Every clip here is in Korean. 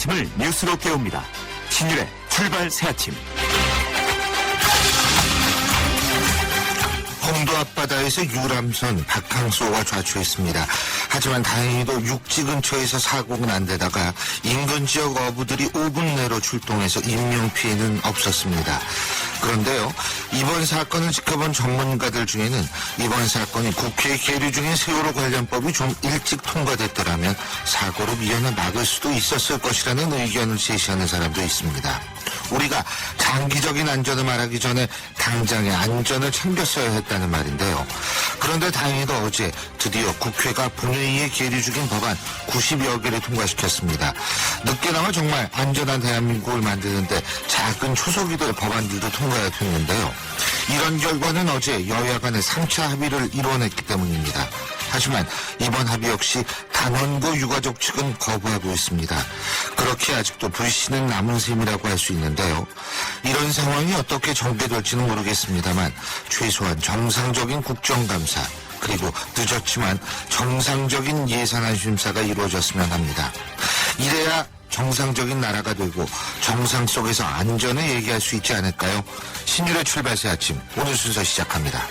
아침을 뉴스로 깨웁니다. 신율의 출발 새아침. 홍도 앞바다에서 유람선 박항소가 좌초했습니다. 하지만 다행히도 육지 근처에서 사고는 안 되다가 인근 지역 어부들이 5분 내로 출동해서 인명피해는 없었습니다. 그런데요, 이번 사건을 지켜본 전문가들 중에는 이번 사건이 국회에 계류 중인 세월호 관련법이 좀 일찍 통과됐더라면 사고로 미연에 막을 수도 있었을 것이라는 의견을 제시하는 사람도 있습니다. 우리가 장기적인 안전을 말하기 전에 당장의 안전을 챙겼어야 했다는 말인데요. 그런데 다행히도 어제 드디어 국회가 본회의에 계류 중인 법안 90여 개를 통과시켰습니다. 늦게나마 정말 안전한 대한민국을 만드는데 작은 초석이 될 법안들도 통과가 됐는데요. 이런 결과는 어제 여야 간의 3차 합의를 이뤄냈기 때문입니다. 하지만 이번 합의 역시 단원고 유가족 측은 거부하고 있습니다. 그렇게 아직도 불씨는 남은 셈이라고 할 수 있는데요. 이런 상황이 어떻게 전개될지는 모르겠습니다만 최소한 정상적인 국정감사 그리고 늦었지만 정상적인 예산안 심사가 이루어졌으면 합니다. 이래야 정상적인 나라가 되고 정상 속에서 안전을 얘기할 수 있지 않을까요? 신율의 출발새 아침 오늘 순서 시작합니다.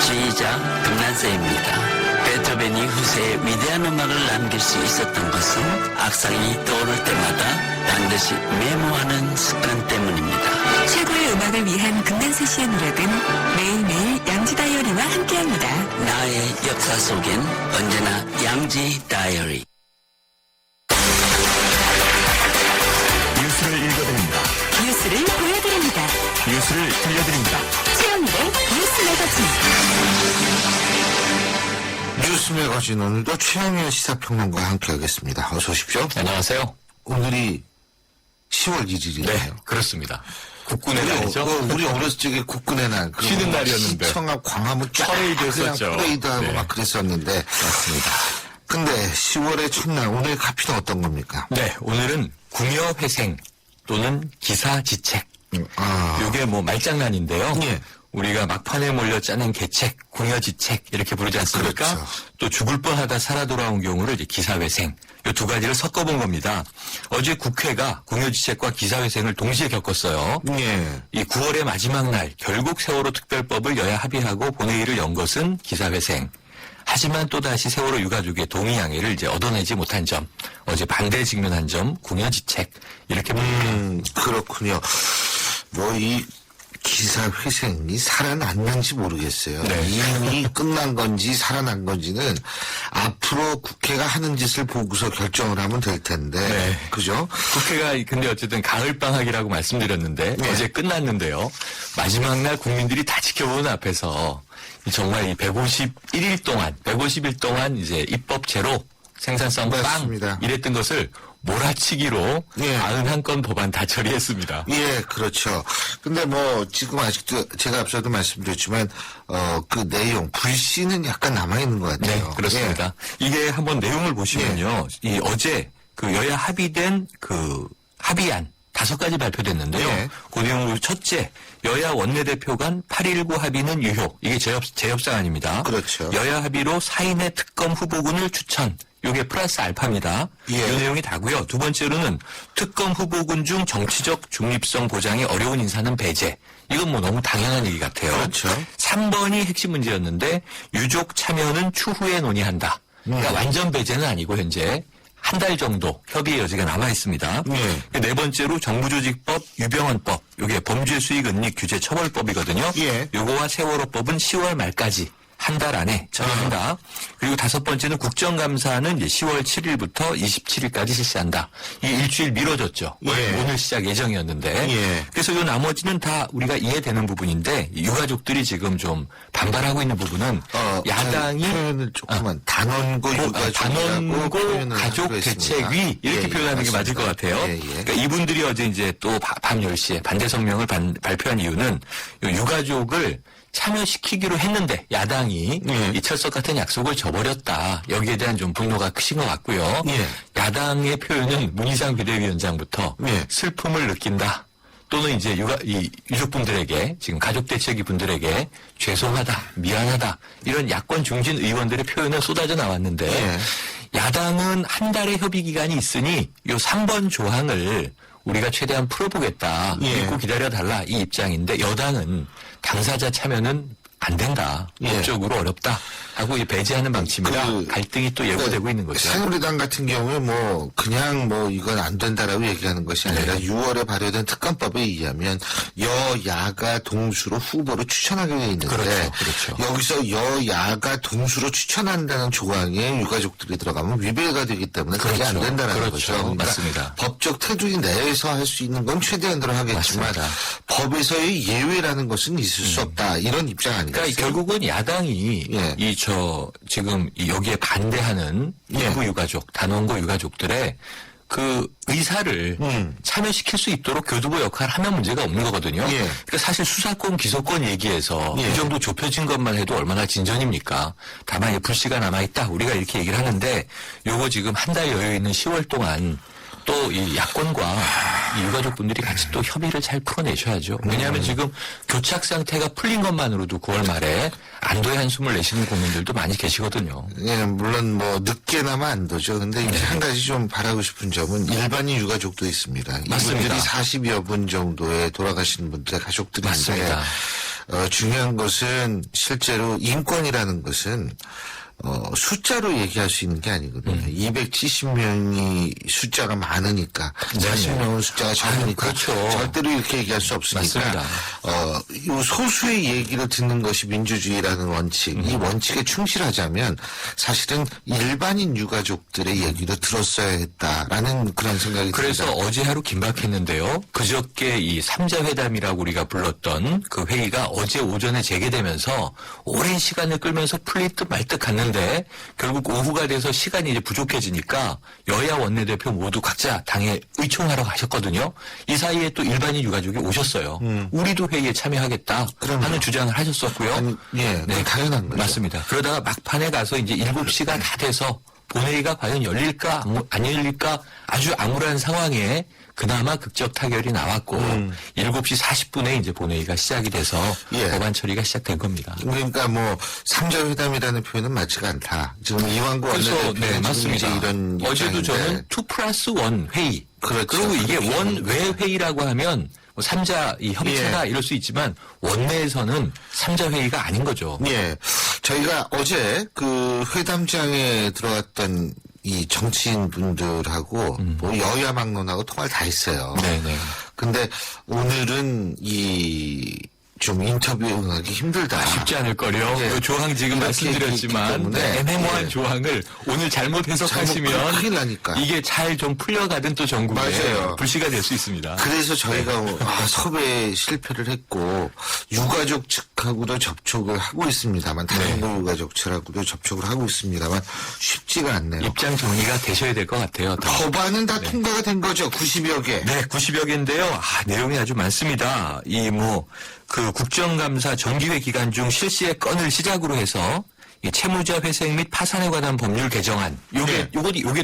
지휘자 금난세입니다. 베토벤이 후세에 위대한 음악을 남길 수 있었던 것은 악상이 떠오를 때마다 반드시 메모하는 습관 때문입니다. 최고의 음악을 위한 금난세 씨의 노력은 매일매일 양지 다이어리와 함께합니다. 나의 역사 속엔 언제나 양지 다이어리. 뉴스를 읽어드립니다. 뉴스를 보여드립니다. 뉴스를 들려드립니다. 최영일의 뉴스 매거진. 뉴스 매거진 오늘도 최영일 시사평론가와 함께하겠습니다. 어서 오십시오. 안녕하세요. 오늘이 10월 1일이네요. 네, 그렇습니다. 국군의 날이죠. 우리 어렸을 적에 국군의 날. 쉬는 날이었는데. 시청 앞 광화문 쫙 퍼레이드였었죠. 그냥 퍼레이드하고 네. 막 그랬었는데. 맞습니다. 근데 10월의 첫날 오늘 카피는 어떤 겁니까? 네, 오늘은 궁여회생 또는 기사지책. 요게 뭐 말장난인데요. 예. 우리가 막판에 몰려 짜낸 계책, 궁여지책 이렇게 부르지 않습니까? 그렇죠. 또 죽을 뻔하다 살아 돌아온 경우를 이제 기사회생. 요 두 가지를 섞어본 겁니다. 어제 국회가 궁여지책과 기사회생을 동시에 겪었어요. 예. 이 9월의 마지막 날 결국 세월호 특별법을 여야 합의하고 본회의를 연 것은 기사회생. 하지만 또다시 세월호 유가족의 동의양해를 이제 얻어내지 못한 점, 어제 반대에 직면한 점, 궁여지책 이렇게 봅니다. 그렇군요. 뭐 이 기사 회생이 살아났는지 모르겠어요. 네. 이미 끝난 건지 살아난 건지는 앞으로 국회가 하는 짓을 보고서 결정을 하면 될 텐데. 네. 그죠? 국회가 근데 어쨌든 가을방학이라고 말씀드렸는데 네. 어제 끝났는데요. 마지막 날 국민들이 다 지켜보는 앞에서 정말 이 150일 동안 이제 입법제로 생산성 맞습니다. 빵 이랬던 것을 몰아치기로 예. 91건 법안 다 처리했습니다. 예, 그렇죠. 근데 뭐 지금 아직도 제가 앞서도 말씀드렸지만 그 내용 불씨는 약간 남아 있는 것 네, 같아요. 그렇습니다. 이게 한번 내용을 보시면요. 이 어제 그 여야 합의된 그 합의안 5가지 발표됐는데요. 예. 그 내용으로 첫째, 여야 원내대표 간 8.19 합의는 유효. 이게 재협상안입니다. 그렇죠. 여야 합의로 4인의 특검 후보군을 추천. 요게 플러스 알파입니다. 예. 이 내용이 다고요. 두 번째로는 특검 후보군 중 정치적 중립성 보장이 어려운 인사는 배제. 이건 뭐 너무 당연한 얘기 같아요. 그렇죠. 3번이 핵심 문제였는데 유족 참여는 추후에 논의한다. 그러니까 완전 배제는 아니고 현재 한 달 정도 협의의 여지가 남아 있습니다. 네. 네 번째로 정부조직법, 유병헌법, 요게 범죄수익은닉 규제 처벌법이거든요. 예. 요거와 세월호법은 10월 말까지 한 달 안에 처리한다. 그리고 5번째는 국정감사는 이제 10월 7일부터 27일까지 실시한다. 이게 일주일 미뤄졌죠. 예. 오늘 시작 예정이었는데. 예. 그래서 요 나머지는 다 우리가 이해되는 부분인데 유가족들이 지금 좀 반발하고 있는 부분은 야당이 표현을 조금만 단원고 유가족이라고 단원고 표현을 가족 하기로 했습니다. 대책위 이렇게 예, 표현하는 게 맞을 것 같아요. 예, 예. 그러니까 이분들이 어제 이제 또 밤 10시에 반대 성명을 발표한 이유는 요 유가족을 참여시키기로 했는데 야당이 이 철석 같은 약속을 저버렸다. 여기에 대한 좀 분노가 크신 것 같고요. 예. 야당의 표현은 문희상 비대위원장부터 예. 슬픔을 느낀다. 또는 이제 이 유족분들에게 지금 가족 대책위 분들에게 죄송하다, 미안하다 이런 야권 중진 의원들의 표현은 쏟아져 나왔는데 예. 야당은 한 달의 협의 기간이 있으니 요 3번 조항을 우리가 최대한 풀어보겠다. 예. 믿고 기다려달라 이 입장인데 여당은 당사자 참여는 안 된다. 예. 법적으로 어렵다. 하고 배제하는 방침이라 그, 갈등이 또 예고되고 있는 거죠. 새누리당 같은 경우에 뭐 그냥 뭐 이건 안 된다라고 얘기하는 것이 아니라 네. 6월에 발효된 특검법에 의하면 여야가 동수로 후보를 추천하게 돼 있는데 그렇죠. 여기서 여야가 동수로 추천한다는 조항에 유가족들이 들어가면 위배가 되기 때문에 그게 안 그렇죠. 된다는 그렇죠. 거죠. 그러니까 맞습니다. 법적 테두리 내에서 할 수 있는 건 최대한으로 하겠지만 맞습니다. 법에서의 예외라는 것은 있을 수 없다. 이런 입장 아니겠어요? 그러니까 결국은 야당이 예. 지금 여기에 반대하는 예. 일부 유가족, 단원고 유가족들의 그 의사를 참여시킬 수 있도록 교두보 역할을 하면 문제가 없는 거거든요. 예. 그러니까 사실 수사권, 기소권 얘기에서 예. 이 정도 좁혀진 것만 해도 얼마나 진전입니까? 다만 이 불씨가 남아있다. 우리가 이렇게 얘기를 하는데 요거 지금 한 달 여유 있는 10월 동안 또 이 야권과 이 유가족분들이 같이 또 협의를 잘 풀어내셔야죠. 왜냐하면 지금 교착 상태가 풀린 것만으로도 9월 말에 안도의 한숨을 내쉬는 국민들도 많이 계시거든요. 예, 물론 뭐 늦게나마 안도죠. 근데 이제 한 가지 좀 바라고 싶은 점은 일반인 유가족도 있습니다. 맞습니다. 이분들이 40여 분 정도의 돌아가신 분들의 가족들인데 맞습니다. 중요한 것은 실제로 인권이라는 것은 숫자로 얘기할 수 있는 게 아니거든요. 270명이 숫자가 많으니까 40명은 숫자가 적으니까 그렇죠. 절대로 이렇게 얘기할 수 없으니까 맞습니다. 이 소수의 얘기를 듣는 것이 민주주의라는 원칙, 이 원칙에 충실하자면 사실은 일반인 유가족들의 얘기도 들었어야 했다라는 그런 생각이 그래서 듭니다. 어제 하루 긴박했는데요. 그저께 이 3자 회담이라고 우리가 불렀던 그 회의가 어제 오전에 재개되면서 오랜 시간을 끌면서 풀릴 듯 말 듯 갔는데 결국 오후가 돼서 시간이 이제 부족해지니까 여야 원내대표 모두 각자 당에 의총하러 가셨거든요. 이 사이에 또 일반인 유가족이 오셨어요. 우리도 회의에 참여하겠다 그럼요. 하는 주장을 하셨었고요. 아니, 예, 그건 당연한 거죠. 맞습니다. 그러다가 막판에 가서 이제 7시가 다 돼서 본회의가 과연 열릴까 안 열릴까 아주 암울한 상황에 그나마 극적 타결이 나왔고 7시 40분에 이제 본회의가 시작이 돼서 예. 법안 처리가 시작된 겁니다. 그러니까 뭐 3자 회담이라는 표현은 맞지가 않다. 지금 이완구 그래서 원내대표는 지금 맞습니다. 이제 이런 어제도 입장인데. 저는 2+1 회의. 그렇죠. 그리고 이게 그렇게 원외 회의라고 하면 뭐 3자 이 협의체다 이럴 수 있지만 원내에서는 3자 회의가 아닌 거죠. 예. 저희가 어제 그 회담장에 들어왔던 이 정치인 분들하고 뭐 여야 막론하고 통화를 다 했어요. 네네. 근데 오늘은 좀 인터뷰하기 힘들다. 쉽지 않을 거요. 예. 그 조항 지금 이렇게 말씀드렸지만 얘기했기 때문에. 애매모호한 예. 조항을 오늘 잘못 큰일 해석하시면 나니까. 이게 잘 좀 풀려가든 또 전국에 맞아요. 불씨가 될 수 있습니다. 그래서 저희가 섭외에 실패를 했고 유가족 측하고도 접촉을 하고 있습니다만 다른 유가족 측하고도 접촉을 하고 있습니다만 쉽지가 않네요. 입장 정리가 되셔야 될 것 같아요. 더. 법안은 다 통과가 된 거죠. 90여 개. 네, 90여 개인데요. 내용이 아주 많습니다. 그 국정감사 정기회 기간 중 실시의 건을 시작으로 해서 이 채무자 회생 및 파산에 관한 법률 개정안. 요게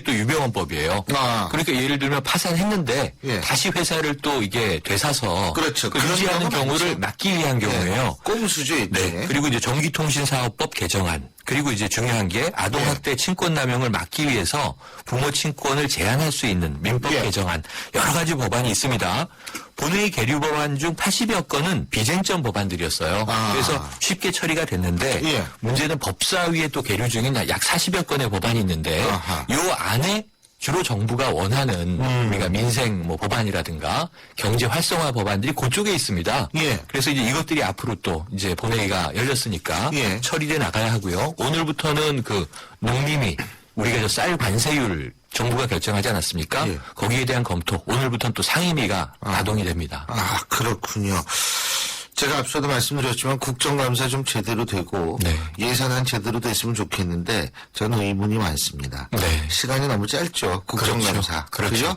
또 유병헌법이에요. 아. 그러니까 예를 들면 파산했는데 예. 다시 회사를 또 이게 되사서 그렇죠. 그 그런 유지하는 경우가 경우를 많죠. 막기 위한 경우에요. 꼼수죠, 이게. 네. 그리고 이제 전기통신사업법 개정안. 그리고 이제 중요한 게 아동학대 친권남용을 막기 위해서 부모 친권을 제한할 수 있는 민법 예. 개정안. 여러 가지 법안이 있습니다. 본회의 계류 법안 중 80여 건은 비쟁점 법안들이었어요. 아. 그래서 쉽게 처리가 됐는데 예. 문제는 법사위에 또 계류 중인 약 40여 건의 법안이 있는데 아하. 요 안에 주로 정부가 원하는 우리가 민생 법안이라든가 경제 활성화 법안들이 그쪽에 있습니다. 예. 그래서 이제 이것들이 앞으로 또 이제 본회의가 열렸으니까 예. 처리돼 나가야 하고요. 오늘부터는 그 농림이 우리가 저 쌀 관세율 정부가 결정하지 않았습니까? 예. 거기에 대한 검토 오늘부터는 또 상임위가 가동이 됩니다. 그렇군요. 제가 앞서도 말씀드렸지만 국정감사 좀 제대로 되고 네. 예산안 제대로 됐으면 좋겠는데 저는 의문이 많습니다. 네. 시간이 너무 짧죠. 국정감사. 그렇죠. 그죠?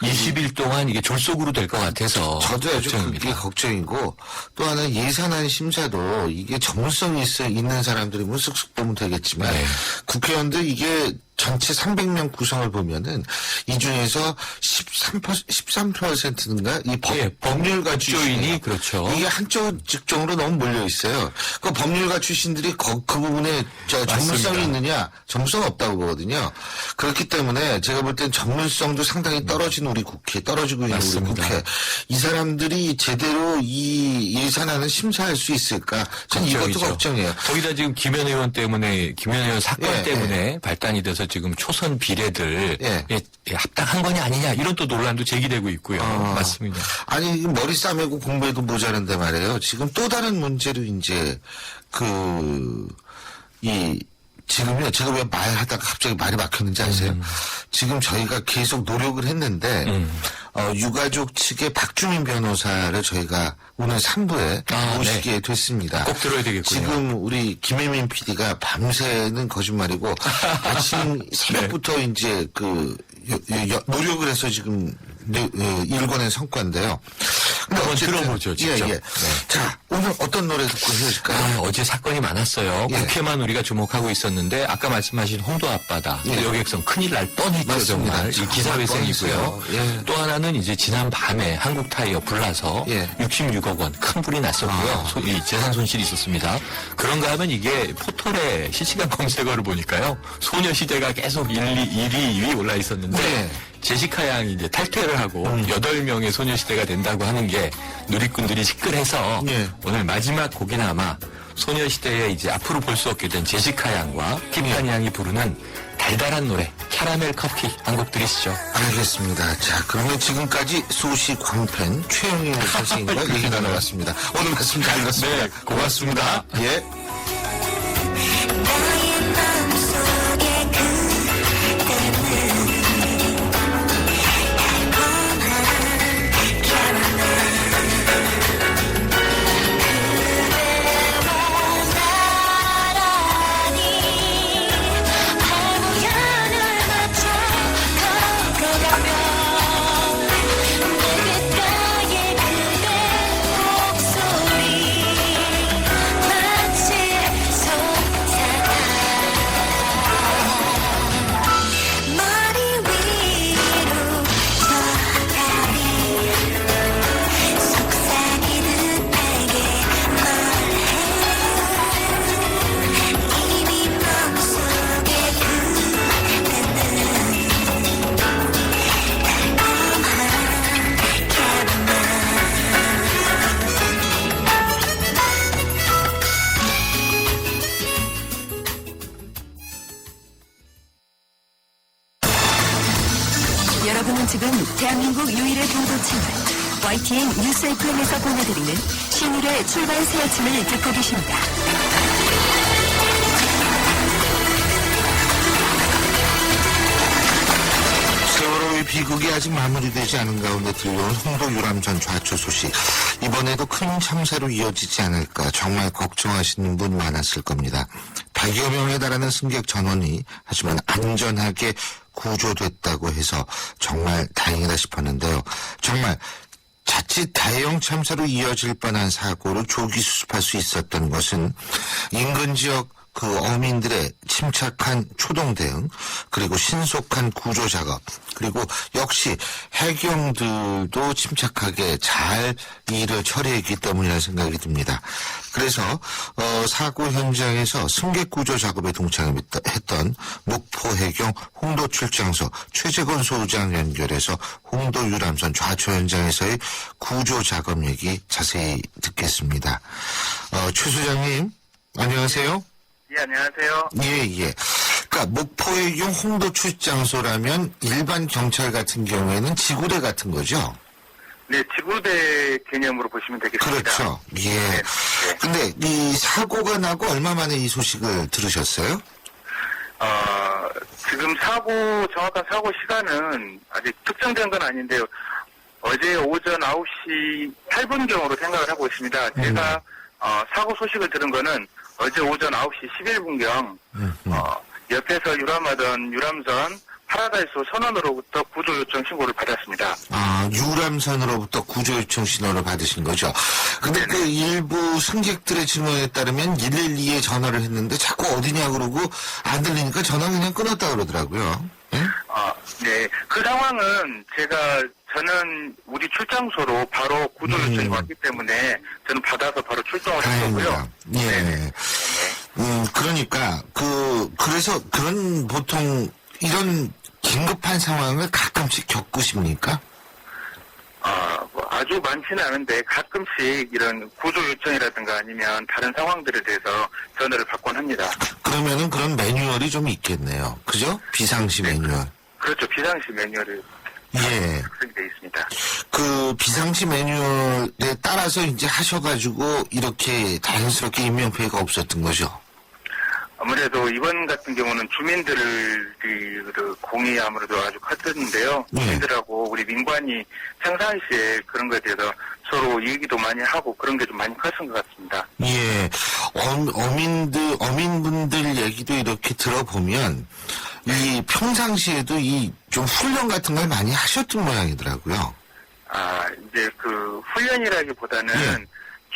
20일 동안 이게 졸속으로 될 것 같아서 저도 아주 걱정입니다. 그게 걱정이고 또 하나 예산안 심사도 이게 전문성이 있는 사람들이면 쓱쓱 보면 되겠지만 네. 국회의원들 이게 전체 300명 구성을 보면은 이 중에서 13%인가 이 법률가 법조인이 출신이 그렇죠. 이게 한쪽 직종으로 너무 몰려 있어요. 그 법률가 출신들이 그 부분에 전문성이 있느냐? 전문성 없다고 보거든요. 그렇기 때문에 제가 볼 땐 전문성도 상당히 떨어진 우리 국회, 떨어지고 있는 맞습니다. 우리 국회. 이 사람들이 제대로 이 예산안을 심사할 수 있을까? 전 이것도 걱정이죠. 걱정이에요. 거기다 지금 김현 의원 때문에, 김현 의원 사건 예, 때문에 발단이 돼서 지금 초선 비례들 예. 합당한 거냐 아니냐 이런 또 논란도 제기되고 있고요. 맞습니다. 아니, 머리 싸매고 공부해도 모자란데 말이에요. 지금 또 다른 문제로 이제, 지금요, 제가 왜 말하다가 갑자기 말이 막혔는지 아세요? 지금 저희가 계속 노력을 했는데, 유가족 측의 박주민 변호사를 저희가 오늘 3부에 모시게 됐습니다. 꼭 들어야 되겠군요. 지금 우리 김혜민 PD가 밤새는 거짓말이고, 아침 새벽부터 이제 노력을 해서 지금 일궈낸 성과인데요. 근데 한번 어쨌든, 들어보죠, 직접. 예. 네. 자, 오늘 어떤 노래 듣고 헤어질까요? 어제 사건이 많았어요. 예. 국회만 우리가 주목하고 있었는데 아까 말씀하신 홍도 앞바다 예. 여객선 큰일 날 뻔했죠. 맞습니다. 정말 이 기사회생이고요. 예. 또 하나는 이제 지난 밤에 한국타이어 불나서 예. 66억 원 큰 불이 났었고요. 이 재산 손실이 있었습니다. 그런가 하면 이게 포털의 실시간 검색어를 보니까요. 소녀시대가 계속 1위, 2위 올라 있었는데 네. 제시카 양이 이제 탈퇴를 하고 8명의 소녀시대가 된다고 하는 게 누리꾼들이 시끌해서 예. 오늘 마지막 곡이나마 소녀시대에 이제 앞으로 볼 수 없게 된 제시카 양과 티파니 양이 부르는 달달한 노래 캐러멜 커피 한 곡 들으시죠. 알겠습니다. 자, 그러면 지금까지 소시 광팬 최영일 선생님과 얘기 나눠봤습니다. 오늘 말씀 잘 들었습니다. 네, 고맙습니다. 예. 나의 마음속에 그대는 여러분은 지금 대한민국 유일의 보도 채널 YTN 뉴스 FM에서 보내드리는 신일의 출발 새 아침을 듣고 계십니다. 세월호의 비극이 아직 마무리되지 않은 가운데 들려온 홍도 유람선 좌초 소식. 이번에도 큰 참사로 이어지지 않을까 정말 걱정하시는 분 많았을 겁니다. 100여 명에 달하는 승객 전원이 하지만 안전하게 구조됐다고 해서 정말 다행이다 싶었는데요. 정말 자칫 대형 참사로 이어질 뻔한 사고를 조기 수습할 수 있었던 것은 인근 지역 어민들의 침착한 초동 대응, 그리고 신속한 구조 작업, 그리고 역시 해경들도 침착하게 잘 일을 처리했기 때문이라는 생각이 듭니다. 그래서 사고 현장에서 승객 구조 작업에 동참했던 목포 해경 홍도 출장소 최재건 소장 연결해서 홍도 유람선 좌초 현장에서의 구조 작업 얘기 자세히 듣겠습니다. 최 소장님, 안녕하세요. 예, 안녕하세요. 예. 그러니까 목포해경 홍도 출장소라면 일반 경찰 같은 경우에는 지구대 같은 거죠? 네, 지구대 개념으로 보시면 되겠습니다. 그렇죠. 예. 네. 근데 이 사고가 나고 얼마 만에 이 소식을 들으셨어요? 지금 정확한 사고 시간은 아직 특정된 건 아닌데요. 어제 오전 9시 8분경으로 생각을 하고 있습니다. 제가 사고 소식을 들은 거는 어제 오전 9시 11분경 옆에서 유람하던 유람선 파라다이스 선원으로부터 구조 요청 신고를 받았습니다. 아, 유람선으로부터 구조 요청 신호를 받으신 거죠. 근데 그 일부 승객들의 증언에 따르면 112에 전화를 했는데 자꾸 어디냐 그러고 안 들리니까 전화 그냥 끊었다 그러더라고요. 예? 네. 그 상황은 저는 우리 출장소로 바로 구조 요청이 왔기 때문에 저는 받아서 바로 출동을 했고요. 다행이다. 예. 그러니까 그래서 그런 보통 이런 긴급한 상황을 가끔씩 겪으십니까? 뭐 아주 많지는 않은데 가끔씩 이런 구조 요청이라든가 아니면 다른 상황들에 대해서 전화를 받곤 합니다. 그러면은 그런 매뉴얼이 좀 있겠네요. 그죠? 비상시 매뉴얼. 그렇죠. 비상시 매뉴얼이 예. 작성되어 있습니다. 그 비상시 매뉴얼에 따라서 이제 하셔가지고 이렇게 자연스럽게 인명피해가 없었던 거죠. 아무래도 이번 같은 경우는 주민들의 공이 아무래도 아주 컸는데요. 네. 주민들하고 우리 민관이 평상시에 그런 것에 대해서 서로 얘기도 많이 하고 그런 게 좀 많이 컸던 것 같습니다. 예. 어민분들 얘기도 이렇게 들어보면 이 평상시에도 이 좀 훈련 같은 걸 많이 하셨던 모양이더라고요. 이제 그 훈련이라기보다는 예.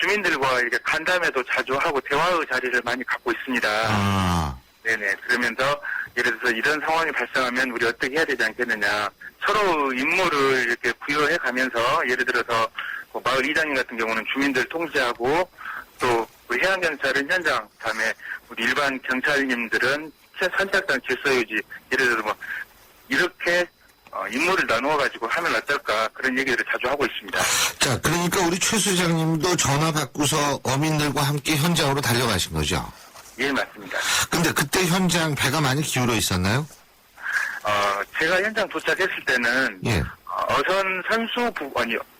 주민들과 이렇게 간담회도 자주 하고 대화의 자리를 많이 갖고 있습니다. 네네. 그러면서 예를 들어서 이런 상황이 발생하면 우리 어떻게 해야 되지 않겠느냐. 서로 임무를 이렇게 부여해 가면서 예를 들어서 뭐 마을 이장님 같은 경우는 주민들 통제하고 또 우리 해양경찰은 현장, 다음에 우리 일반 경찰님들은 선착장 질서유지, 예를 들어서 뭐 이렇게 임무를 나누어가지고 하면 어떨까 그런 얘기를 자주 하고 있습니다. 자, 그러니까 우리 최 소장님도 전화 받고서 어민들과 함께 현장으로 달려가신 거죠? 예, 맞습니다. 근데 그때 현장 배가 많이 기울어 있었나요? 제가 현장 도착했을 때는 예.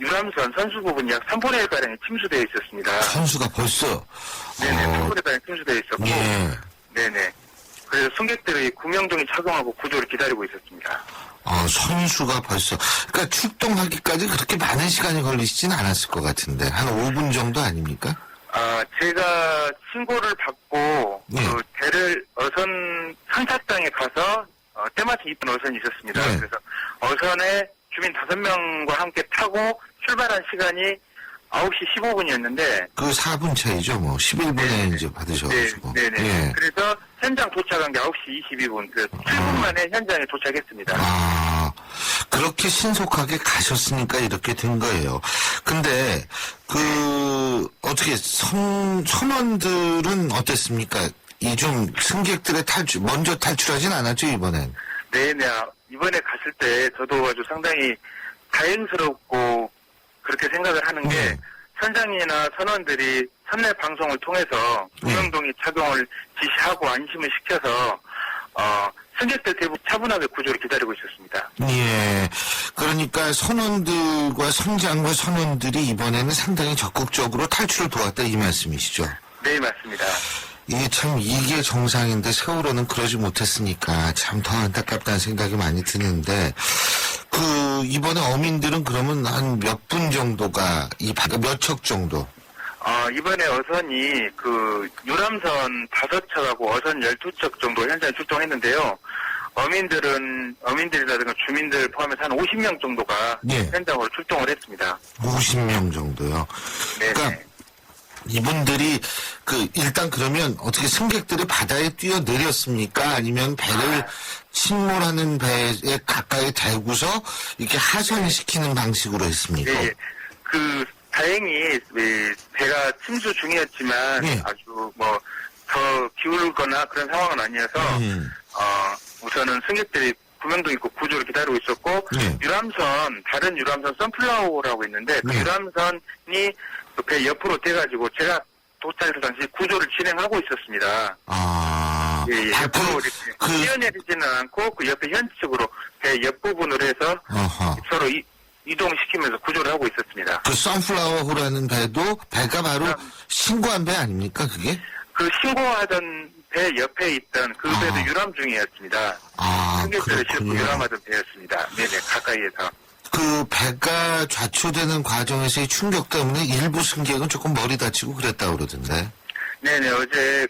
유람선 선수 부분이 약 3분의 1가량이 침수되어 있었습니다. 선수가 벌써. 네네, 3분의 1가량 침수되어 있었고. 예. 네네. 그래서 승객들이 구명종이 착용하고 구조를 기다리고 있었습니다. 선수가 벌써. 그러니까 출동하기까지 그렇게 많은 시간이 걸리시진 않았을 것 같은데. 한 5분 정도 아닙니까? 제가 신고를 받고, 네. 그 배를 어선 선착장에 가서, 때마침 이쁜 어선이 있었습니다. 네. 그래서 어선에 주민 5명과 함께 타고 출발한 시간이 9시 15분이었는데, 그 4분 차이죠, 뭐. 11분에 네. 이제 받으셔가지고. 네네. 예. 그래서 현장 도착한 게 9시 22분. 그래서 7분 만에 현장에 도착했습니다. 그렇게 신속하게 가셨으니까 이렇게 된 거예요. 근데, 어떻게, 선원들은 어땠습니까? 이 좀 승객들의 먼저 탈출하진 않았죠, 이번엔? 네네. 이번에 갔을 때 저도 아주 상당히 다행스럽고 그렇게 생각을 하는 게 네. 선장이나 선원들이 선내 방송을 통해서 구명동이 착용을 지시하고 안심을 시켜서 승객들 대부분 차분하게 구조를 기다리고 있었습니다. 예. 그러니까 선원들과 선장과 선원들이 이번에는 상당히 적극적으로 탈출을 도왔다 이 말씀이시죠? 네, 맞습니다. 이게 정상인데 세월호는 그러지 못했으니까 참 더 안타깝다는 생각이 많이 드는데 이번에 어민들은 그러면 한 몇 분 정도가 몇 척 정도? 이번에 어선이 유람선 5척하고 어선 12척 정도 현장에 출동했는데요. 어민들이라든가 주민들 포함해서 한 50명 정도가 예. 현장으로 출동을 했습니다. 50명 정도요. 네. 그러니까 이분들이 일단 그러면 어떻게 승객들이 바다에 뛰어내렸습니까? 아니면 배를 침몰하는 배에 가까이 대고서 이렇게 하선시키는 방식으로 했습니까? 네. 다행히 배가 침수 중이었지만 예. 아주 더 기울거나 그런 상황은 아니어서 우선은 승객들이 구명동 있고 구조를 기다리고 있었고 예. 다른 유람선 선플라워라고 있는데 그 예. 유람선이 그 배 옆으로 돼가지고 제가 도착해서 당시 구조를 진행하고 있었습니다. 예. 옆으로 이렇게 뛰어내리지는 않고 그 옆에 현측으로 배 옆부분으로 해서 서로 이동시키면서 구조를 하고 있었습니다. 그 선플라워호라는 배가 바로 신고한 배 아닙니까, 그게? 그 신고하던 배 옆에 있던 그 배도 유람 중이었습니다. 승객들을 싣고 유람하던 배였습니다. 네네, 가까이에서. 그 배가 좌초되는 과정에서의 충격 때문에 일부 승객은 조금 머리 다치고 그랬다고 그러던데. 네네, 어제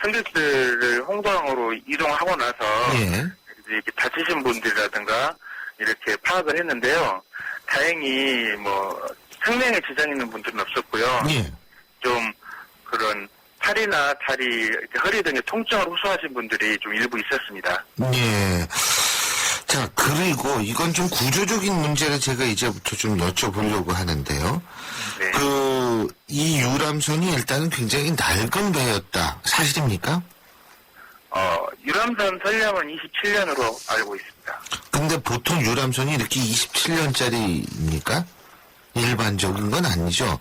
승객들을 홍도항으로 이동하고 나서 예. 이렇게 다치신 분들이라든가 이렇게 파악을 했는데요. 다행히 뭐 생명에 지장 있는 분들은 없었고요. 예. 좀 그런 팔이나 다리, 이렇게 허리 등의 통증을 호소하신 분들이 좀 일부 있었습니다. 예. 자, 그리고 이건 좀 구조적인 문제를 제가 이제부터 좀 여쭤보려고 하는데요. 네. 이 유람선이 일단은 굉장히 낡은 배였다. 사실입니까? 유람선 설량은 27년으로 알고 있습니다. 근데 보통 유람선이 이렇게 27년짜리입니까? 일반적인 건 아니죠.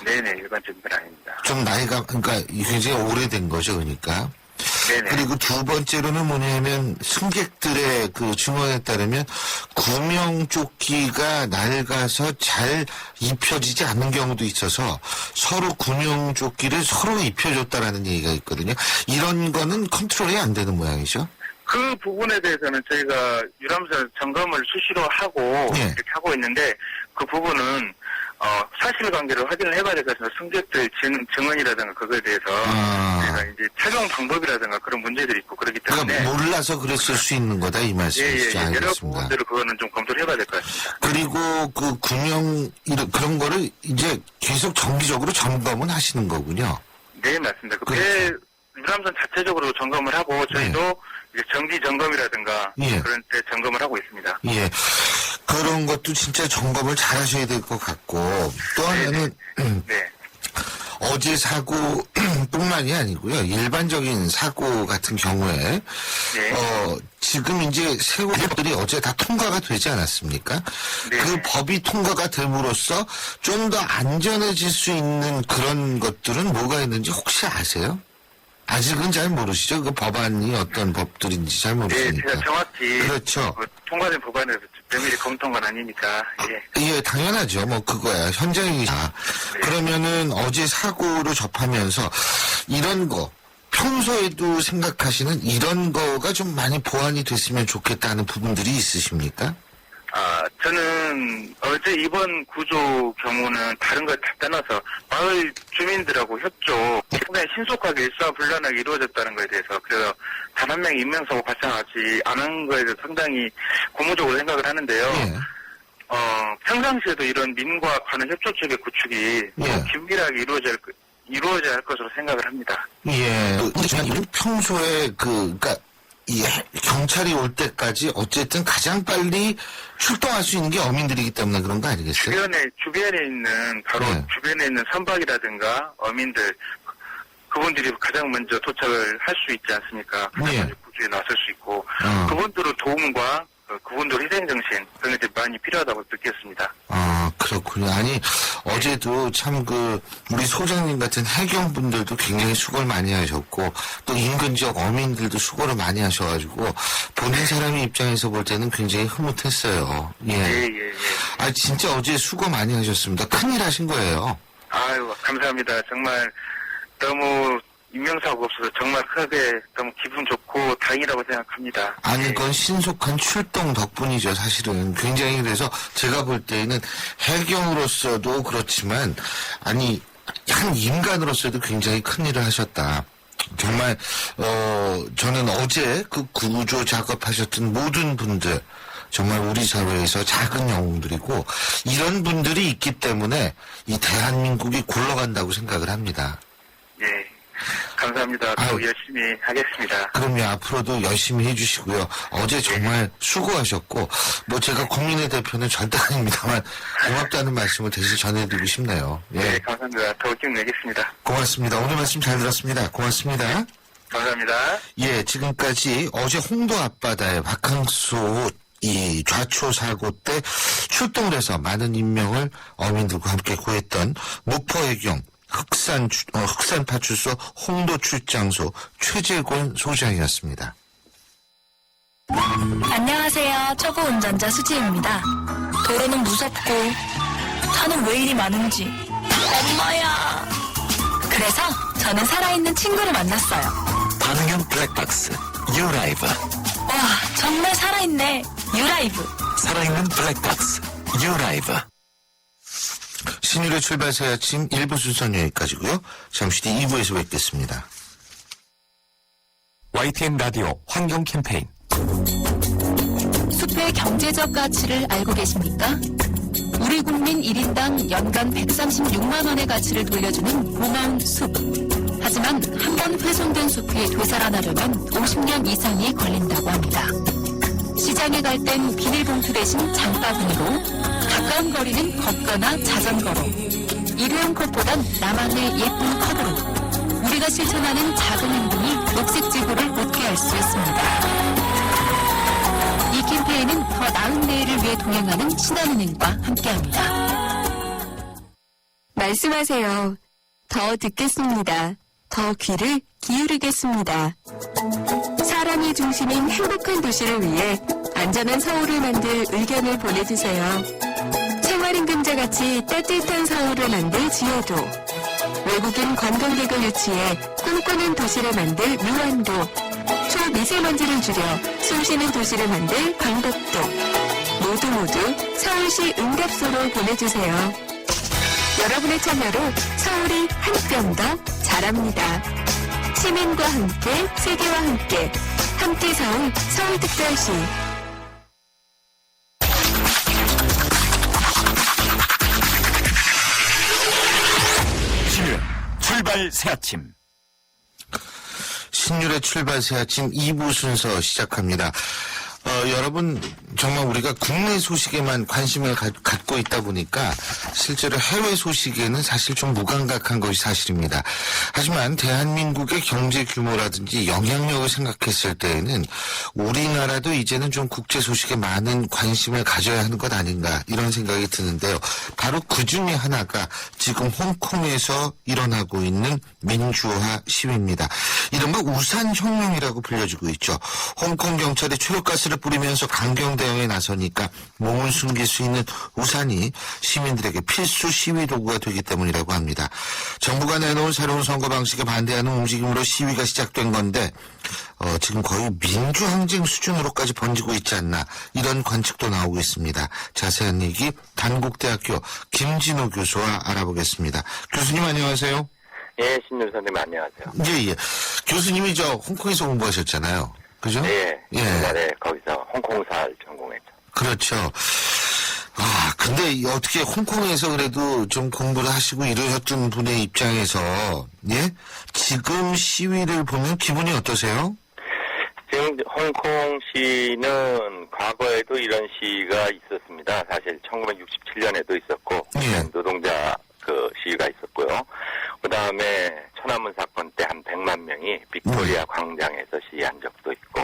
네네, 일반적인 건 아닙니다. 좀 나이가, 그러니까 굉장히 오래된 거죠, 그러니까. 네네. 그리고 두 번째로는 뭐냐면 승객들의 그 증언에 따르면 구명조끼가 낡아서 잘 입혀지지 않는 경우도 있어서 서로 구명조끼를 서로 입혀줬다라는 얘기가 있거든요. 이런 거는 컨트롤이 안 되는 모양이죠. 그 부분에 대해서는 저희가 유람선 점검을 수시로 하고 예. 이렇게 하고 있는데 그 부분은 사실관계를 확인을 해봐야 될 것 같습니다. 승객들 증언이라든가 그거에 대해서 저희가 이제 착용 방법이라든가 그런 문제들이 있고 그렇기 때문에 그러니까 몰라서 그랬을 수 있는 거다 이 말씀이시죠. 여러 알겠습니다. 부분들을 그거는 좀 검토를 해봐야 될 것 같습니다. 그리고 그 구명 그런 거를 이제 계속 정기적으로 점검은 하시는 거군요. 네, 맞습니다. 그 그렇죠. 배 유람선 자체적으로 점검을 하고 저희도 이제 정기 점검이라든가 예. 그런 때 점검을 하고 있습니다. 예. 그런 것도 진짜 점검을 잘 하셔야 될 것 같고, 또 하나는, 네. 어제 사고뿐만이 아니고요. 일반적인 사고 같은 경우에, 네. 지금 이제 세월들이 어제 다 통과가 되지 않았습니까? 네. 그 법이 통과가 됨으로써 좀 더 안전해질 수 있는 그런 것들은 뭐가 있는지 혹시 아세요? 아직은 잘 모르시죠? 그 법안이 어떤 법들인지 잘 네, 모르시니까. 제가 정확히 그렇죠. 그 통과된 법안에서 면밀히 검토한 건 아니니까. 예. 예, 당연하죠. 뭐 그거야. 현장이자. 네. 그러면은 어제 사고를 접하면서 이런 거 평소에도 생각하시는 이런 거가 좀 많이 보완이 됐으면 좋겠다는 부분들이 있으십니까? 저는 어제 이번 구조 경우는 다른 걸 다 떠나서 마을 주민들하고 협조, 상당히 신속하게 일사불란하게 이루어졌다는 것에 대해서 그래서 단 한 명의 인명사고 발생하지 않은 것에 대해서 상당히 고무적으로 생각을 하는데요. 예. 평상시에도 이런 민과 관의 협조 체계 구축이 예. 긴밀하게 이루어져야 할 것으로 생각을 합니다. 예. 평소에 그러니까 이 경찰이 올 때까지 어쨌든 가장 빨리 출동할 수 있는 게 어민들이기 때문에 그런 거 아니겠어요? 주변에 있는 바로 네. 주변에 있는 선박이라든가 어민들 그분들이 가장 먼저 도착을 할 수 있지 않습니까? 가장 네. 먼저 구조에 나설 수 있고 그분들의 도움과 그분들 희생정신 그런 게 많이 필요하다고 느꼈습니다. 그렇군요. 아니, 어제도 참 우리 소장님 같은 해경분들도 굉장히 수고를 많이 하셨고, 또 인근 지역 어민들도 수고를 많이 하셔가지고, 보는 사람의 입장에서 볼 때는 굉장히 흐뭇했어요. 예. 예. 진짜 어제 수고 많이 하셨습니다. 큰일 하신 거예요. 아유, 감사합니다. 정말 너무 인명사고가 없어서 정말 크게 너무 기분 좋고 다행이라고 생각합니다. 아니, 그건 신속한 출동 덕분이죠, 사실은. 굉장히 그래서 제가 볼 때는 해경으로서도 그렇지만, 아니, 한 인간으로서도 굉장히 큰 일을 하셨다. 정말, 저는 어제 그 구조 작업하셨던 모든 분들, 정말 우리 사회에서 작은 영웅들이고, 이런 분들이 있기 때문에 이 대한민국이 굴러간다고 생각을 합니다. 예. 감사합니다. 더 아유. 열심히 하겠습니다. 그럼요, 앞으로도 열심히 해주시고요. 어제 정말 수고하셨고, 뭐 제가 국민의 대표는 절대 아닙니다만, 고맙다는 말씀을 대신 전해드리고 싶네요. 예. 네, 감사합니다. 더 힘내겠습니다. 고맙습니다. 오늘 말씀 잘 들었습니다. 고맙습니다. 감사합니다. 예, 지금까지 어제 홍도 앞바다의 바캉스 이 좌초 사고 때 출동을 해서 많은 인명을 어민들과 함께 구했던 목포해경 흑산파출소 홍도 출장소 최재곤 소장이었습니다. 안녕하세요. 초보 운전자 수지입니다. 도로는 무섭고 차는 왜 이리 많은지 엄마야. 그래서 저는 살아있는 친구를 만났어요. 반응형 블랙박스 유라이브. 와, 정말 살아있네. 유라이브. 살아있는 블랙박스 유라이브. 신율의 출발 새 아침 1부 순서는 여기까지고요. 잠시 뒤 2부에서 뵙겠습니다. YTN 라디오 환경 캠페인. 숲의 경제적 가치를 알고 계십니까? 우리 국민 1인당 연간 136만 원의 가치를 돌려주는 고마운 숲. 하지만 한 번 훼손된 숲이 되살아나려면 50년 이상이 걸린다고 합니다. 시장에 갈 땐 비닐봉투 대신 장바구니로, 가까운 거리는 걷거나 자전거로, 일회용 컵보단 나만의 예쁜 컵으로 우리가 실천하는 작은 행동이 녹색 지구를 웃게 할 수 있습니다. 이 캠페인은 더 나은 내일을 위해 동행하는 신한은행과 함께합니다. 말씀하세요. 더 듣겠습니다. 더 귀를 기울이겠습니다. 사람이 중심인 행복한 도시를 위해 안전한 서울을 만들 의견을 보내주세요. 생활임금제같이 따뜻한 서울을 만들 지혜도, 외국인 관광객을 유치해 꿈꾸는 도시를 만들 묘안도, 초미세먼지를 줄여 숨쉬는 도시를 만들 방법도, 모두 서울시 응답소로 보내주세요. 여러분의 참여로 서울이 한 뼘 더 자랍니다. 시민과 함께, 세계와 함께, 함께 서울, 서울특별시. 신유의 출발 새 아침. 신율의 출발 새 아침 2부 순서 시작합니다. 여러분, 정말 우리가 국내 소식에만 관심을 갖고 있다 보니까 실제로 해외 소식에는 사실 좀 무감각한 것이 사실입니다. 하지만 대한민국의 경제 규모라든지 영향력을 생각했을 때에는 우리나라도 이제는 좀 국제 소식에 많은 관심을 가져야 하는 것 아닌가, 이런 생각이 드는데요. 바로 그 중에 하나가 지금 홍콩에서 일어나고 있는 민주화 시위입니다. 이른바 우산혁명이라고 불려지고 있죠. 홍콩 경찰이 최루가스를 뿌리면서 강경 대응에 나서니까 몸을 숨길 수 있는 우산이 시민들에게 필수 시위 도구가 되기 때문이라고 합니다. 정부가 내놓은 새로운 선거 방식에 반대하는 움직임으로 시위가 시작된 건데 지금 거의 민주항쟁 수준으로까지 번지고 있지 않나, 이런 관측도 나오고 있습니다. 자세한 얘기 단국대학교 김진호 교수와 알아보겠습니다. 교수님 안녕하세요. 예, 신윤 선생님 안녕하세요. 예. 교수님이 홍콩에서 공부하셨잖아요. 그죠? 예. 예. 옛날에 거기서 홍콩사를 전공했죠. 그렇죠. 근데 어떻게 홍콩에서 그래도 좀 공부를 하시고 이러셨던 분의 입장에서, 예? 지금 시위를 보면 기분이 어떠세요? 지금 홍콩시는 과거에도 이런 시위가 있었습니다. 사실 1967년에도 있었고, 예. 노동자 시위가 있었고요. 그 다음에 천안문 사건 때 한 100만 명이 빅토리아 광장에서 시위한 적도 있고,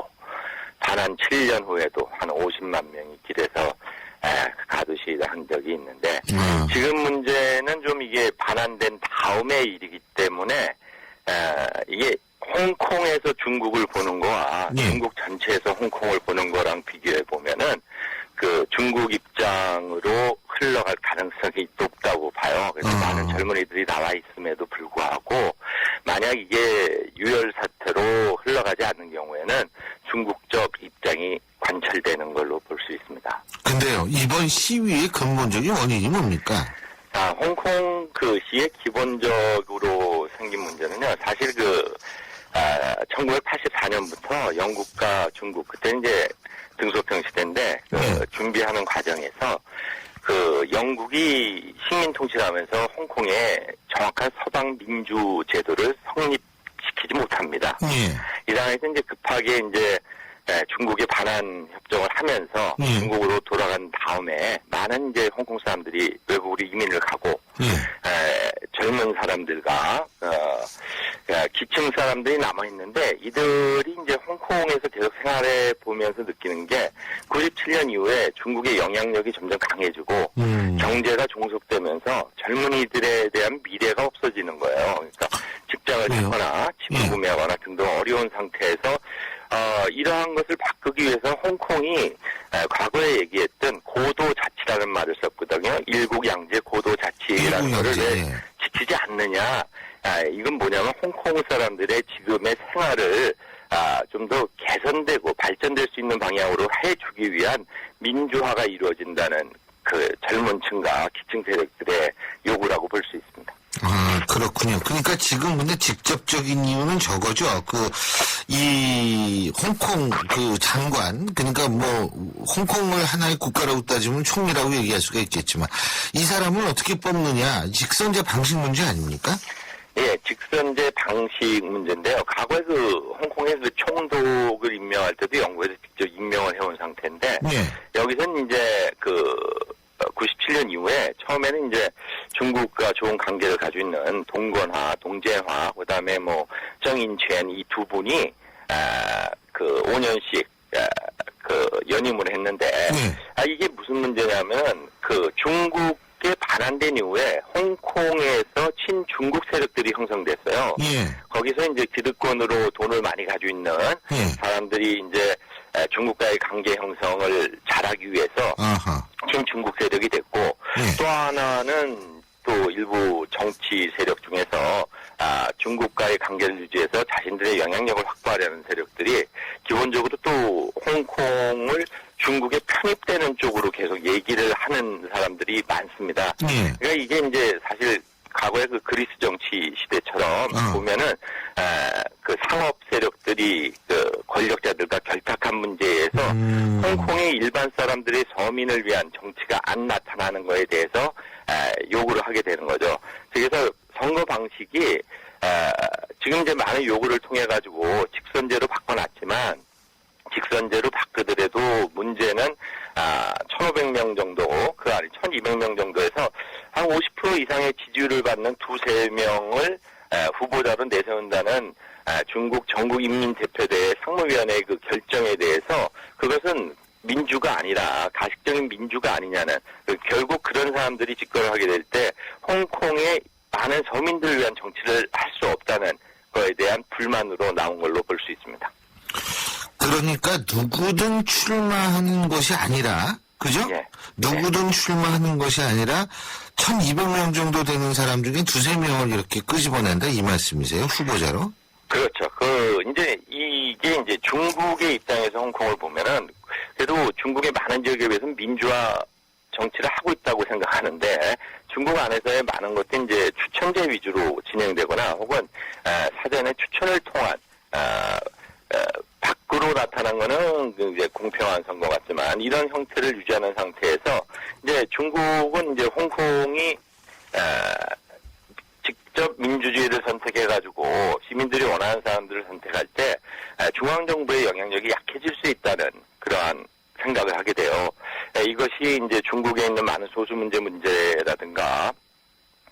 단한 7년 후에도 한 50만 명이 길에서 가두 시위를 한 적이 있는데, 지금 문제는 좀 이게 반환된 다음의 일이기 때문에 이게 홍콩에서 중국을 보는 거와 중국 전체에서 홍콩을 보는 거랑 비교해 보면은 그 중국 입장으로 흘러갈 가능성이 높다고 봐요. 그래서 많은 젊은이들이 나와 있음에도 불구하고 만약 이게 유혈 사태로 흘러가지 않는 경우에는 중국적 입장이 관철되는 걸로 볼 수 있습니다. 근데요, 이번 시위의 근본적인 원인이 뭡니까? 홍콩 시의 기본적으로 생긴 문제는요, 사실 1984년부터 영국과 중국, 그때 이제 등소평 시대인데, 준비하는 과정에서 영국이 식민 통치를 하면서 홍콩에 정확한 서방 민주 제도를 성립시키지 못합니다. 이 상황에서 이제 급하게 이제 중국에 반환 협정을 하면서 중국으로 돌아간 다음에 많은 이제 홍콩 사람들이 외국으로 이민을 가고 젊은 사람들과 기층 사람들이 남아 있는데, 이들이 이제 홍콩에서 계속 생활해 보면서 느끼는 게 97년 이후에 중국의 영향력이 점점 강해지고 경제가 종속되면서 젊은이들에 대한 미래가 없어지는 거예요. 그러니까 직장을 찾거나 집을 구매하거나 등등 어려운 상태에서 이러한 것을 바꾸기 위해서 홍콩이 과거에 얘기했던 고도자치라는 말을 썼거든요. 일국양제 고도자치라는 거를 왜 지키지 않느냐. 이건 뭐냐면 홍콩 사람들의 지금의 생활을 좀 더 개선되고 발전될 수 있는 방향으로 해주기 위한 민주화가 이루어진다는 그 젊은 층과 기층 세력들의 요구라고 볼 수 있습니다. 아, 그렇군요. 그러니까 지금 근데 직접적인 이유는 저거죠. 이 홍콩 장관, 그러니까 홍콩을 하나의 국가라고 따지면 총리라고 얘기할 수가 있겠지만, 이 사람을 어떻게 뽑느냐, 직선제 방식 문제 아닙니까? 예, 직선제 방식 문제인데요. 과거에 홍콩의 총독을 임명할 때도 영국에서 직접 임명을 해온 상태인데, 여기서는 이제 97년 이후에 처음에는 이제 중국과 좋은 관계를 가지고 있는 동건화, 동재화, 그다음에 정인첸 이 두 분이 5년씩 연임을 했는데 이게 무슨 문제냐면 중국에 반환된 이후에 홍콩에서 친중국 세력들이 형성됐어요. 거기서 이제 기득권으로 돈을 많이 가지고 있는 사람들이 이제 중국과의 관계 형성을 잘하기 위해서 친중국 세력이 됐고 또 하나는 또 일부 정치 세력 중에서 중국과의 관계를 유지해서 자신들의 영향력을 확보하려는 세력들이 기본적으로 또 홍콩을 중국에 편입되는 쪽으로 계속 얘기를 하는 사람들이 많습니다. 그러니까 이게 이제 사실 과거의 그리스 정치 시대처럼 보면은 상업 세력들이 권력자들과 결탁한 문제에서 홍콩의 일반 사람들의 서민을 위한 정치가 안 나타나는 거에 대해서 요구를 하게 되는 거죠. 그래서 선거 방식이 지금 이제 많은 요구를 통해 가지고 직선제로 바꿔놨지만 직선제로 바꾸더라도 문제는 1,500명 정도, 1,200명 정도에서 한 50% 이상의 지지율을 받는 두세 명을 후보자로 내세운다는 중국 전국인민대표대회 상무위원회의 결정에 대해서 그것은 민주가 아니라 가식적인 민주가 아니냐는 결국 그런 사람들이 집권을 하게 될 때 홍콩의 많은 서민들을 위한 정치를 할 수 없다는 거에 대한 불만으로 나온 걸로 볼 수 있습니다. 그러니까 누구든 출마하는 것이 아니라, 그죠? 누구든 출마하는 것이 아니라 1,200명 정도 되는 사람 중에 두세 명을 이렇게 끄집어낸다 이 말씀이세요? 후보자로? 그렇죠. 이제 이게 이제 중국의 입장에서 홍콩을 보면은 그래도 중국의 많은 지역에 비해서 민주화 정치를 하고 있다고 생각하는데 중국 안에서의 많은 것들이 이제 추천제 위주로 진행되거나 혹은 사전에 추천을 통한 밖으로 나타난 거는 이제 공평한 선거 같지만 이런 형태를 유지하는 상태에서 이제 중국은 이제 홍콩이 직접 민주주의를 선택해가지고 시민들이 원하는 사람들을 선택할 때 중앙정부의 영향력이 약해질 수 있다는 그러한 생각을 하게 돼요. 이것이 이제 중국에 있는 많은 소수 문제라든가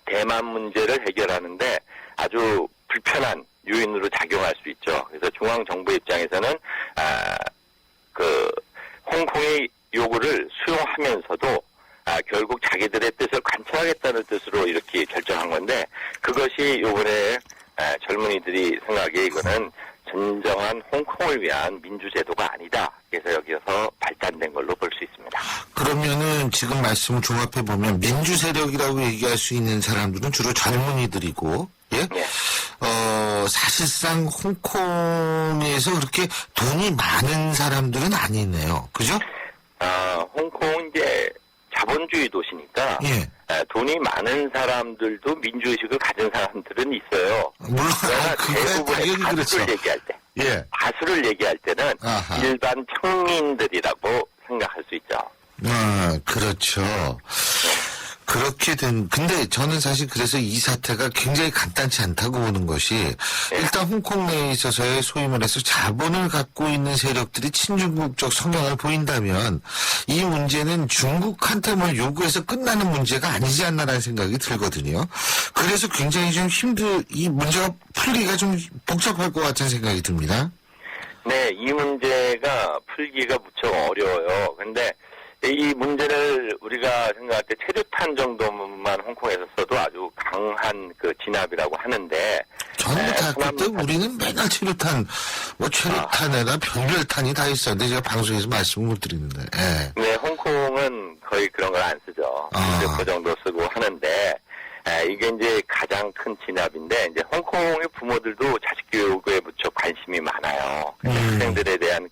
대만 문제를 해결하는데 아주 불편한 요인으로 작용할 수 있죠. 그래서 중앙정부 입장에서는 홍콩의 요구를 수용하면서도 결국 자기들의 뜻을 관철하겠다는 뜻으로 이렇게 결정한 건데 그것이 요번에 젊은이들이 생각하기에 이거는 진정한 홍콩을 위한 민주제도가 아니다. 그래서 여기서 발단된 걸로 볼 수 있습니다. 그러면은 지금 말씀을 종합해 보면 민주 세력이라고 얘기할 수 있는 사람들은 주로 젊은이들이고, 사실상 홍콩에서 그렇게 돈이 많은 사람들은 아니네요. 그죠? 홍콩은 이제 자본주의 도시니까 돈이 많은 사람들도 민주의식을 가진 사람들은 있어요. 물론 대부분의 다수를 얘기할 때, 다수를 얘기할 때는 일반 평민들이라고 생각할 수 있죠. 그렇죠. 근데 저는 사실 그래서 이 사태가 굉장히 간단치 않다고 보는 것이 일단 홍콩 내에 있어서의 소위 말해서 자본을 갖고 있는 세력들이 친중국적 성향을 보인다면 이 문제는 중국한테 요구해서 끝나는 문제가 아니지 않나라는 생각이 들거든요. 그래서 굉장히 좀 이 문제가 풀기가 좀 복잡할 것 같은 생각이 듭니다. 네, 이 문제가 풀기가 무척 어려워요. 근데 이 문제를 우리가 생각할 때 체류탄 정도만 홍콩에서 써도 아주 강한 진압이라고 하는데 저는 그때 우리는 맨날 체류탄, 체류탄에다 별별탄이 다 있었는데 제가 방송에서 말씀을 못 드리는데. 네, 홍콩은 거의 그런 걸 안 쓰죠. 그 정도 쓰고 하는데 이게 이제 가장 큰 진압인데 이제 홍콩의 부모들도 자식 교육에 무척 관심이 많아요. 학생들에 대한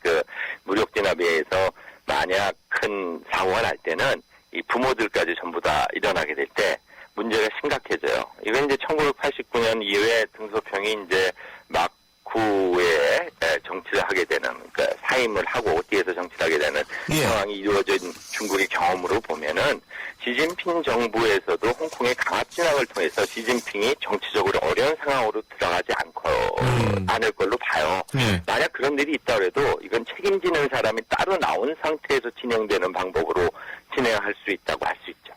무력 진압에 의해서 만약 큰 사고가 날 때는 이 부모들까지 전부 다 일어나게 될 때 문제가 심각해져요. 이건 이제 1989년 이후에 등소평이 이제 막후에 정치를 하게 되는, 그러니까 사임을 하고 뒤에서 정치를 하게 되는 상황이 이루어진 중국의 경험으로 보면은 시진핑 정부에서도 홍콩의 강압 진압을 통해서 시진핑이 정치적으로 어려운 상황으로 들어가지 않을 걸로 봐요. 만약 그런 일이 있다 그래도 이건 책임지는 사람이 따로 나온 상태에서 진행되는 방법으로 진행할 수 있다고 할 수 있죠.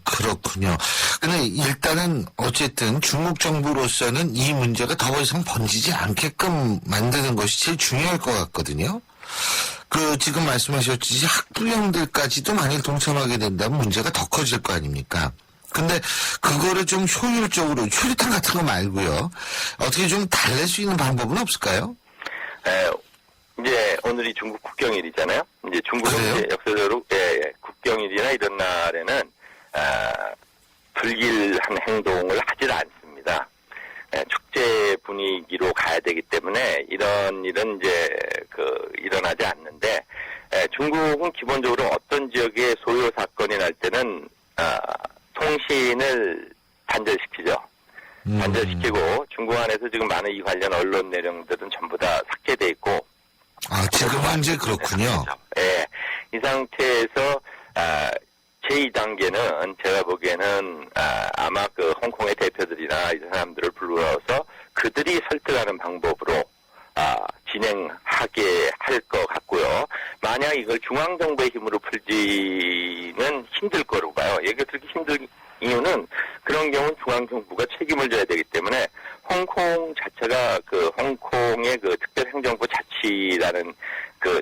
그렇군요. 근데 일단은 어쨌든 중국 정부로서는 이 문제가 더 이상 번지지 않게끔 만드는 것이 제일 중요할 것 같거든요. 지금 말씀하셨듯이 학부형들까지도 만일 동참하게 된다면 문제가 더 커질 거 아닙니까? 근데 그거를 좀 효율적으로 최루탄 같은 거 말고요. 어떻게 좀 달랠 수 있는 방법은 없을까요? 이제 오늘이 중국 국경일이잖아요. 이제 중국은 이제 역사적으로 국경일이나 이런 날에는 불길한 행동을 하질 않습니다. 축제 분위기로 가야 되기 때문에 이런 일은 이제 일어나지 않는데, 중국은 기본적으로 어떤 지역에 소요 사건이 날 때는 통신을 단절시키죠. 단절시키고 중국 안에서 지금 많은 이 관련 언론 내용들은 전부 다 삭제돼 있고. 지금 현재 그렇군요. 예. 이 상태에서 제2단계는 제가 보기에는 아마 홍콩의 대표들이나 이 사람들을 불러서 그들이 설득하는 방법으로 진행하게 할 것 같고요. 만약 이걸 중앙정부의 힘으로 풀지는 힘들 거로 봐요. 얘가 그렇게 힘들 이유는 그런 경우는 중앙정부가 책임을 져야 되기 때문에 홍콩 자체가 홍콩의 특별행정부 자치라는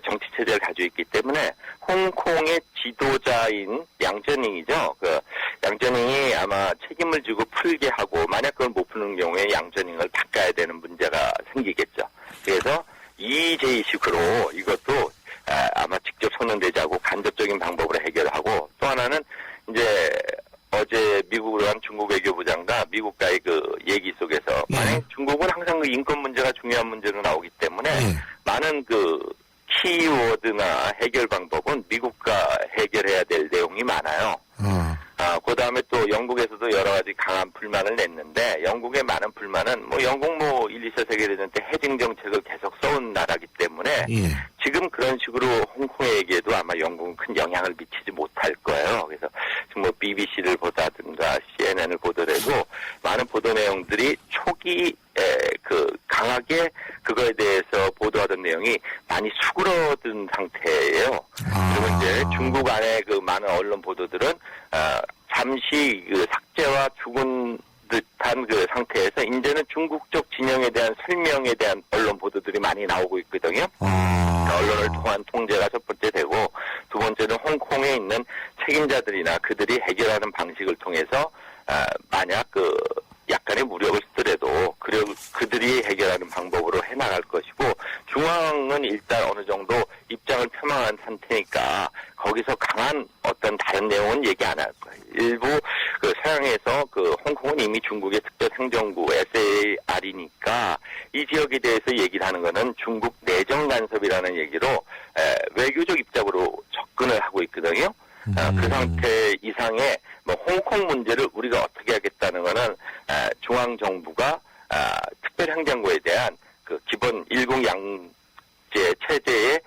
정치체제를 가지고 있기 때문에 홍콩의 지도자인 양저닝이죠. 양저닝이 아마 책임을 지고 풀게 하고, 만약 그걸 못 푸는 경우에 양저닝을 바꿔야 되는 문제가 생기겠죠. 그래서 이제이식으로 이것도 아마 직접 손은 대지 않고 간접적인 방법으로 해결하고, 또 하나는 이제 어제 미국으로 간 중국 외교부 장과 미국과의 얘기 속에서 만약 중국은 항상 인권 문제가 중요한 문제로 나오기 때문에 많은 키워드나 해결 방법은 미국과 해결해야 될 내용이 많아요. 그 다음에 또 영국에서도 여러 가지 강한 불만을 냈는데, 영국의 많은 불만은 영국 1, 2차 세계대전 때 해징 정책을 계속 써온 나라기 때문에 지금 그런 식으로 홍콩에게도 아마 영국은 큰 영향을 미치지 못할 거예요. 그래서 지금 BBC를 보다든가 CNN을 보더라도 많은 보도 내용들이 초기 강하게 그거에 대해서 보도하던 내용이 많이 수그러든 상태예요. 그리고 이제 중국 안에 많은 언론 보도들은 잠시 삭제와 죽은 듯한 상태에서 이제는 중국적 진영에 대한 설명에 대한 언론 보도들이 많이 나오고 있거든요. 언론을 통한 통제가 첫 번째 되고, 두 번째는 홍콩에 있는 책임자들이나 그들이 해결하는 방식을 통해서 만약 약간의 무력을 쓰더라도 그들이 해결하는 방법으로 해나갈 것이고, 중앙은 일단 어느 정도 입장을 표명한 상태니까 거기서 강한 어떤 다른 내용은 얘기 안 할 거예요. 일부 서양에서 홍콩은 이미 중국의 특별행정부 SAR이니까 이 지역에 대해서 얘기를 하는 거는 중국 내정 간섭이라는 얘기로 외교적 입장으로 접근을 하고 있거든요. 그 상태 이상의 홍콩 문제를 우리가 어떻게 하겠다는 거는 중앙정부가 특별행정부에 대한 기본 일국양제 체제의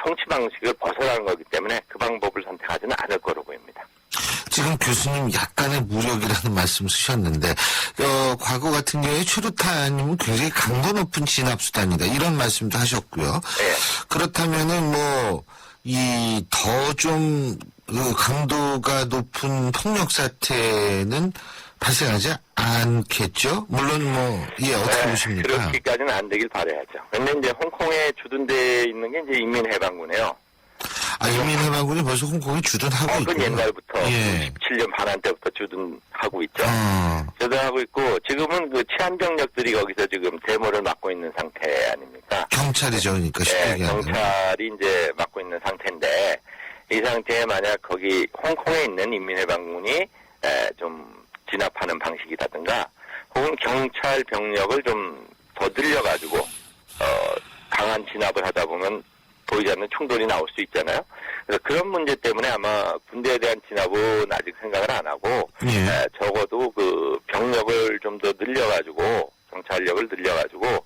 통치 방식을 벗어나는 거기 때문에 그 방법을 선택하지는 않을 거로 보입니다. 지금 교수님 약간의 무력이라는 말씀 쓰셨는데, 과거 같은 경우에 최루탄이면 굉장히 강도 높은 진압수단이다, 이런 말씀도 하셨고요. 그렇다면은 더 좀 강도가 높은 폭력 사태는 발생하지 않겠죠? 물론 어떻게 보십니까? 그렇게까지는 안 되길 바라야죠. 근데 이제 홍콩에 주둔되어 있는 게 이제 인민해방군이에요. 인민해방군이 벌써 홍콩에 주둔하고 있고. 그건 옛날부터 17년 반환 때부터 주둔하고 있죠. 주둔하고 있고, 지금은 치안병력들이 거기서 지금 대모를 맡고 있는 상태 아닙니까? 경찰이죠, 그러니까 쉽게 얘기하면. 경찰이 이제 맡고 있는 상태인데, 이 상태에 만약 거기 홍콩에 있는 인민해방군이 좀 진압하는 방식이라든가, 혹은 경찰 병력을 좀 더 늘려가지고 강한 진압을 하다 보면 보이지 않는 충돌이 나올 수 있잖아요. 그래서 그런 문제 때문에 아마 군대에 대한 진압은 아직 생각을 안 하고 적어도 그 병력을 좀 더 늘려가지고 정찰력을 늘려가지고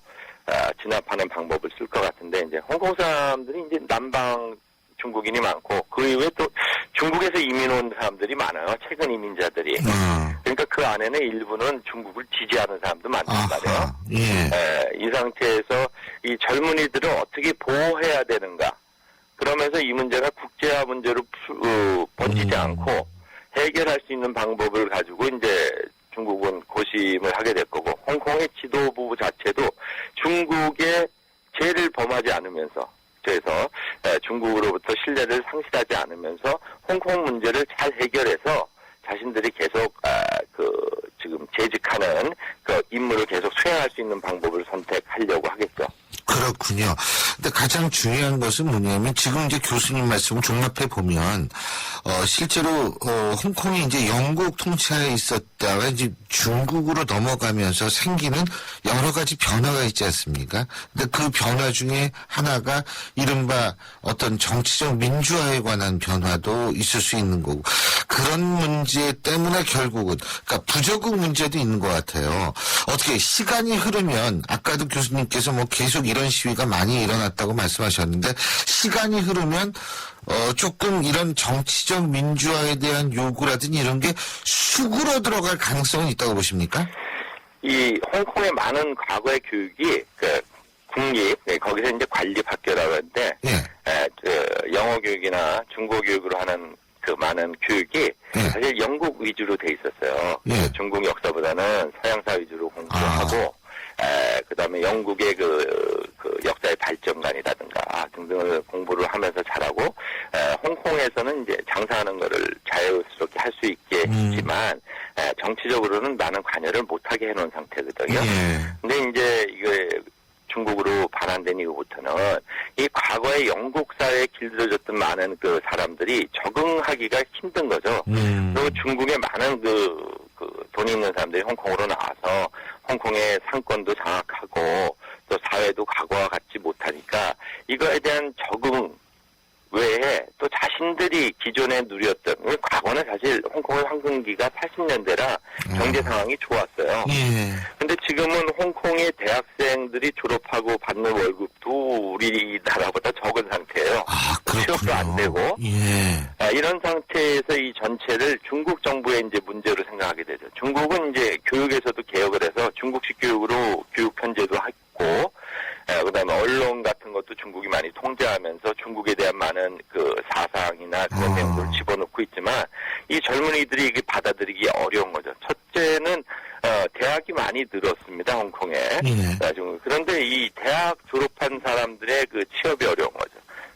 진압하는 방법을 쓸 것 같은데 이제 홍콩 사람들이 이제 남방 중국인이 많고 그 이후에 또 중국에서 이민 온 사람들이 많아요. 최근 이민자들이. 그러니까 그 안에는 일부는 중국을 지지하는 사람도 많단 말이에요. 이 상태에서 이 젊은이들을 어떻게 보호해야 되는가. 그러면서 이 문제가 국제화 문제로 번지지 않고 해결할 수 있는 방법을 가지고 이제 중국은 고심을 하게 될 거고 홍콩의 지도부 자체도 중국의 죄를 범하지 않으면서 그래서 중국으로부터 신뢰를 상실하지 않으면서 홍콩 문제를 잘 해결해서 자신들이 계속 지금 재직하는 그 임무를 계속 수행할 수 있는 방법을 선택하려고 하겠죠. 그렇군요. 근데 가장 중요한 것은 뭐냐면 지금 이제 교수님 말씀을 종합해 보면 실제로 홍콩이 이제 영국 통치하에 있었다가 이제 중국으로 넘어가면서 생기는 여러 가지 변화가 있지 않습니까? 근데 그 변화 중에 하나가 이른바 어떤 정치적 민주화에 관한 변화도 있을 수 있는 거고 그런 문제 때문에 결국은 그러니까 부적응 문제도 있는 것 같아요. 어떻게 시간이 흐르면 아까도 교수님께서 뭐 계속 이런 시위가 많이 일어났다고 말씀하셨는데 시간이 흐르면 조금 이런 정치적 민주화에 대한 요구라든지 이런 게 수그러 들어갈 가능성은 있다고 보십니까? 이 홍콩의 많은 과거의 교육이 국립 거기서 이제 관립학교라고 하는데 영어 교육이나 중고 교육으로 하는 그 많은 교육이 사실 영국 위주로 돼 있었어요. 중국 역사보다는 서양사 위주로 공부하고 그다음에 영국의 그 역사의 발전관이라든가 등등을 공부를 하면서 잘하고 홍콩에서는 이제 장사하는 거를 자유스럽게 할 수 있게 했지만 정치적으로는 많은 관여를 못하게 해놓은 상태거든요. 근데 이제 이게 중국으로 반환된 이후부터는 이 과거의 영국사에 길들여졌던 많은 그 사람들이 적응하기가 힘든 거죠. 그리고 중국의 많은 돈 있는 사람들이 홍콩으로 나와서 홍콩의 상권도 장악하고 또 사회도 과거와 같지 못하니까 이거에 대한 적응 외에 또 자신들이 기존에 누렸던 과거는 사실 홍콩의 황금기가 80년대라 경제 상황이 좋았어요. 근데 지금은 홍콩의 대학생들이 졸업하고 받는 월급도 우리나라보다 적은 상태예요. 취업도 안 되고 이런 상태에서 이 전체를 중국 정부의 이제 문제로 생각하게 되죠. 중국은 이제 교육에서도 개혁을 해서 중국식 교육으로 교육 편제도 했고 그다음에 언론 같은 것도 중국이 많이 통제하면서 중국에 대한 많은 그 사상이나 그런 내용들을 집어넣고 있지만 이 젊은이들이 이게 받아들이기 어려운 거죠. 첫째는 대학이 많이 늘었습니다, 홍콩에. 그런데 이 대학 졸업한 사람들의 그 취업이 어려운 거죠.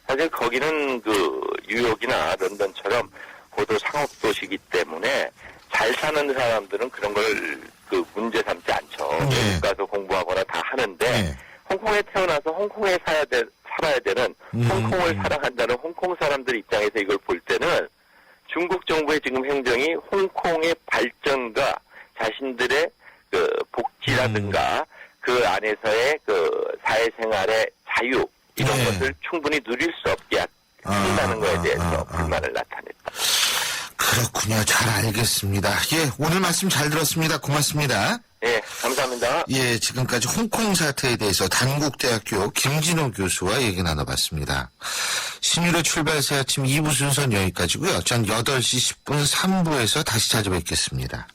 사실 거기는 그 뉴욕이나 런던처럼 고도 상업 도시이기 때문에 잘 사는 사람들은 그런 걸 그 문제 삼지 않죠. 외국 가서 공부하거나 다 하는데. 홍콩에 태어나서 홍콩에 살아야 되는 홍콩을 사랑한다는 홍콩 사람들 입장에서 이걸 볼 때는 중국 정부의 지금 행정이 홍콩의 발전과 자신들의 그 복지라든가 그 안에서의 그 사회생활의 자유 이런 것을 충분히 누릴 수 없게 한다는 거에 대해서 불만을 나타냈다. 그렇군요. 잘 알겠습니다. 오늘 말씀 잘 들었습니다. 고맙습니다. 감사합니다. 지금까지 홍콩 사태에 대해서 단국대학교 김진호 교수와 얘기 나눠봤습니다. 신율의 출발 새 아침 2부 순서는 여기까지고요. 전 8시 10분 3부에서 다시 찾아뵙겠습니다.